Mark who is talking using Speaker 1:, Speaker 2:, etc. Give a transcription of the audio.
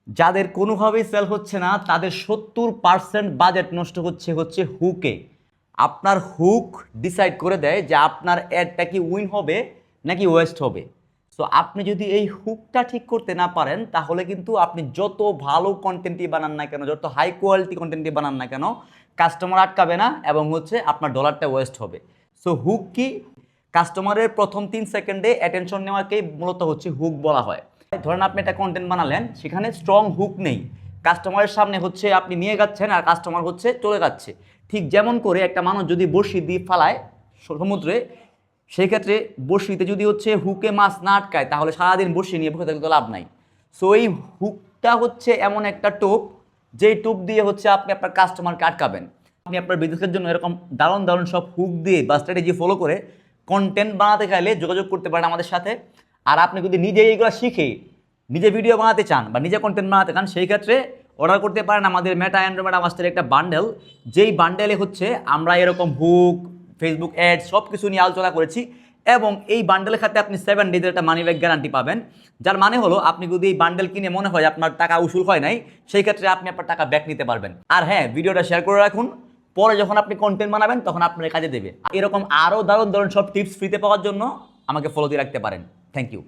Speaker 1: যাদের কোনোভাবেই সেল হচ্ছে না তাদের 70% বাজেট নষ্ট হচ্ছে হুকে। আপনার হুক ডিসাইড করে দেয় যে আপনার অ্যাডটা কি উইন হবে নাকি ওয়েস্ট হবে। সো আপনি যদি এই হুকটা ঠিক করতে না পারেন তাহলে কিন্তু আপনি যত ভালো কন্টেন্টই বানান না কেন, যত হাই কোয়ালিটি কন্টেন্টই বানান না কেন, কাস্টমার আটকাবে না এবং আপনার ডলারটা ওয়েস্ট হবে। সো হুক কি? কাস্টমারের প্রথম 3 সেকেন্ডে অ্যাটেনশন নেওয়াকেই মূলত হুক বলা হয়। ধরেন আপনি একটা কন্টেন্ট বানালেন, সেখানে স্ট্রং হুক নেই, কাস্টমারের সামনে আপনি নিয়ে যাচ্ছেন আর কাস্টমার চলে যাচ্ছে। ঠিক যেমন করে একটা মানুষ যদি বড়শি দিয়ে ফালায় সমুদ্রে, সেই ক্ষেত্রে বড়শিতে যদি হুকে মাছ না আটকায় তাহলে সারাদিন বড়শি নিয়ে বসে থাকলে তো লাভ নাই। সো এই হুকটা এমন একটা টোপ, যেই টোপ দিয়ে আপনি আপনার কাস্টমারকে আটকাবেন। আপনি আপনার বিজনেসের জন্য এরকম দারুণ দারুণ সব হুক দিয়ে বা স্ট্র্যাটেজি ফলো করে কন্টেন্ট বানাতে চাইলে যোগাযোগ করতে পারেন আমাদের সাথে। আর আপনি যদি নিজে এইগুলো শিখে নিজে ভিডিও বানাতে চান বা নিজে কন্টেন্ট বানাতে চান, সেই ক্ষেত্রে অর্ডার করতে পারেন আমাদের মেটা অ্যান্ড্রোমেটা মাস্টারের একটা বান্ডেল, যেই বান্ডেলে আমরা এরকম হুক, ফেসবুক অ্যাড সব কিছু নিয়ে আলোচনা করেছি। এবং এই বান্ডেলের সাথে আপনি 7 ডেজের একটা মানি ব্যাক গ্যারান্টি পাবেন, যার মানে হলো আপনি যদি এই বান্ডেল কিনে মনে হয় আপনার টাকা উসুল হয় নাই, সেই ক্ষেত্রে আপনি আপনার টাকা ব্যাক নিতে পারবেন। আর হ্যাঁ, ভিডিওটা শেয়ার করে রাখুন, পরে যখন আপনি কন্টেন্ট বানাবেন তখন আপনার কাজে দেবে। এরকম আরও দারুণ দারুণ সব টিপস ফ্রিতে পাওয়ার জন্য আমাকে ফলো দিয়ে রাখতে পারেন। Thank you.